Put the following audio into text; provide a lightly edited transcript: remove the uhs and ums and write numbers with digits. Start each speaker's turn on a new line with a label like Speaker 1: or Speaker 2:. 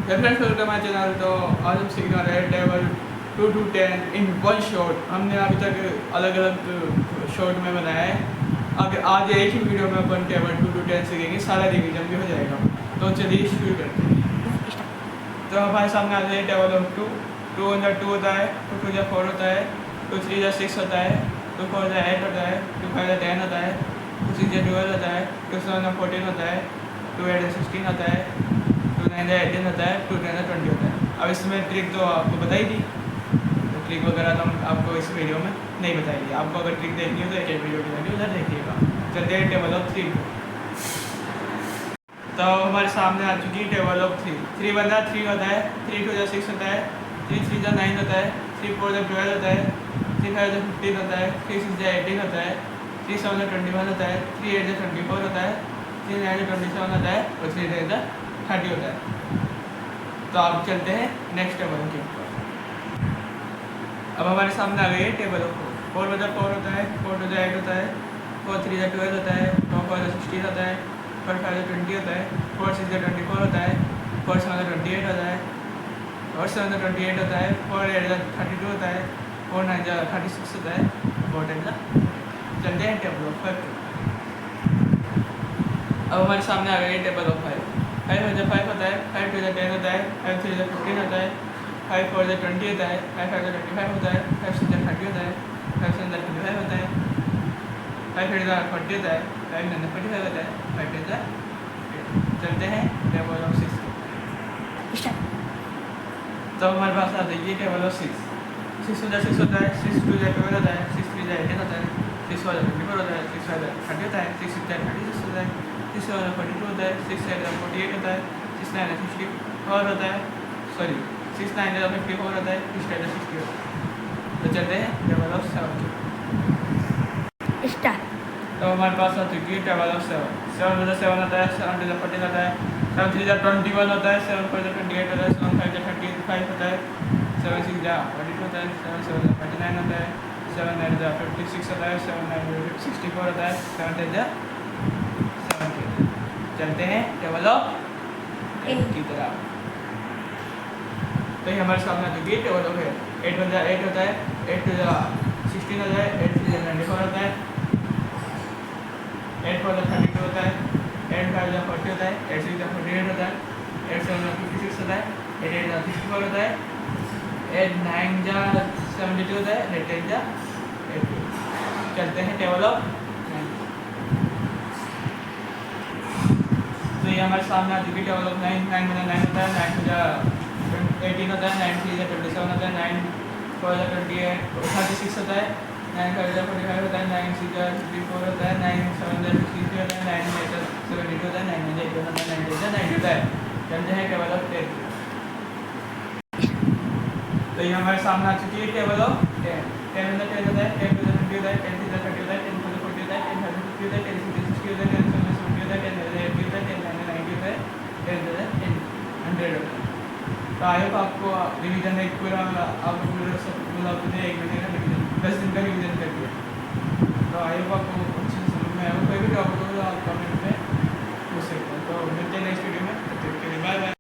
Speaker 1: Friends welcome my channel. तो आज हम सीखने वाले हैं table 2 to 10 in one shot. हमने अभी तक अलग अलग शॉट में बनाया है। अगर आज एक ही वीडियो में अपन टेबल 2 to 10 सीखेंगे, सारा रिवीजन भी हो जाएगा। तो चलिए शुरू करते हैं। तो हमारे सामने आ जाए टेबल ऑफ 2। 2 1 2 होता है, 2 2 4 होता है, 2 3 6 होता है, 2 4 8 होता है, 2 5 10 होता है, 2 6 12 होता है, 2 7 14 होता है, 2 8 16 होता है, 2 9 18 होता है, 2 10 20 होता है। अब इसमें ट्रिक तो आपको बताई थी, तो ट्रिक वगैरह तो हम आपको इस वीडियो में नहीं बताएंगे। आपको अगर ट्रिक देखनी हो तो एक वीडियो की जाएगी, उधर देखिएगा। चलते हैं टेबल ऑफ 3। तो हमारे सामने आ चुकी है टेबल ऑफ 3। 3 बंदा 3 होता है, 3 2 6 होता है, 3 3 9 होता है, 3 4 12 होता है, 3 5 15 होता है, 3 6 18 होता है, 3 7 21 होता है, 3 8 24 होता है, 3 9 27 होता है और 3 10 30 होता है। तो आप चलते हैं नेक्स्ट टेबल के ऊपर। अब हमारे सामने आ गई है टेबल ऑफ 4। 4 4 होता है, 4 2 8 होता है, 4 3 12 होता है, 4 4 16 होता है, 4 5 20 होता है, 4 6 24 होता है, 4 7 28 होता है, 4 7 28 होता है, 4 8 32 होता है, 4 9 36 होता है, 4 10 चलते हैं टेबल ऑफ 5। अब हमारे सामने आ गई है टेबल ऑफ 5। 5 5 होता है, 5 2 10 होता है, 5 3 15 होता है, 5 4 20 होता है, 5 5 25 होता है, 5 6 30 होता है, 5 7 25 होता है, 5 8 40 होता है, 5 9 45 होता है, 5 10 चलते हैं टेबल ऑफ 6। तो हमारे पास आ जाइए टेबल ऑफ 6। 6 6 होता है, 6 2 12 होता है, 6 3 18 होता है, 6 4 24 होता है, 6 5 30 होता है, 6 6 36 होता है, 6 7 42 होता है, 6 8 48 होता है, 6 9 54 होता है, सॉरी 6 9 54 होता है, 6 8 60 होता है। तो चलते हैं टेबल ऑफ 7। तो हमारे पास आ चुकी है टेबल ऑफ 7। 7 7 होता है, 7 2 14 होता है, 7 3 21 होता है, 7 4 28 होता है, 7 5 35 होता है, 7 6 42 होता है, 7 7 49 होता है, 7 9 56 होता है, 7 9 64 होता है, 7 10 70। चलते हैं टेबल ऑफ 8 की तरफ। तो ये हमारे सामने आ चुकी है टेबल ऑफ 8। 8 8 होता है, 8 2 16 होता है, 8 3 94 होता है, 8 4 32 होता है, 8 5 40 होता है, 8 6 48 होता है, 8 7 56 होता है, 8 8 64 होता है, 8 9 72 होता है, 8 10 82। चलते हैं टेबल ऑफ 9। तो ये हमारे सामने आ चुकी टेबल ऑफ 9। 9 में 9 होता है, 9 18 होता है, 9 3 27 होता है, 9 4 28 36 होता है, 9 5 45 होता है, 9 6 54 होता है, 9 7 63 होता है, 9 8 72 होता है, 9 9 8 होता है, 9 10 90 होता है। चलते हैं टेबल ऑफ 10। तो ये हमारे सामने आ चुकी है टेबल ऑफ 10। 10 में 10 होता है, 10 2 20 होता है, 10 3 30 होता है, 10 4 40 होता है, 10 5 50 होता है, 10 6 60 होता है, 10 7 70 होता है, 10 8 80 होता है, 10 9 90 होता है, 10 100 होता है। तो आई होप आपको रिवीजन एक पूरा आपको पूरा सब पूरा अपने 1 महीने का रिवीजन 10 दिन का रिवीजन कर दिया। तो आई होप आपको अच्छे से समझ में आया। कोई भी टॉपिक हो तो आप कमेंट में पूछ सकते हैं। तो मिलते हैं नेक्स्ट वीडियो में। तब तक के लिए बाय बाय।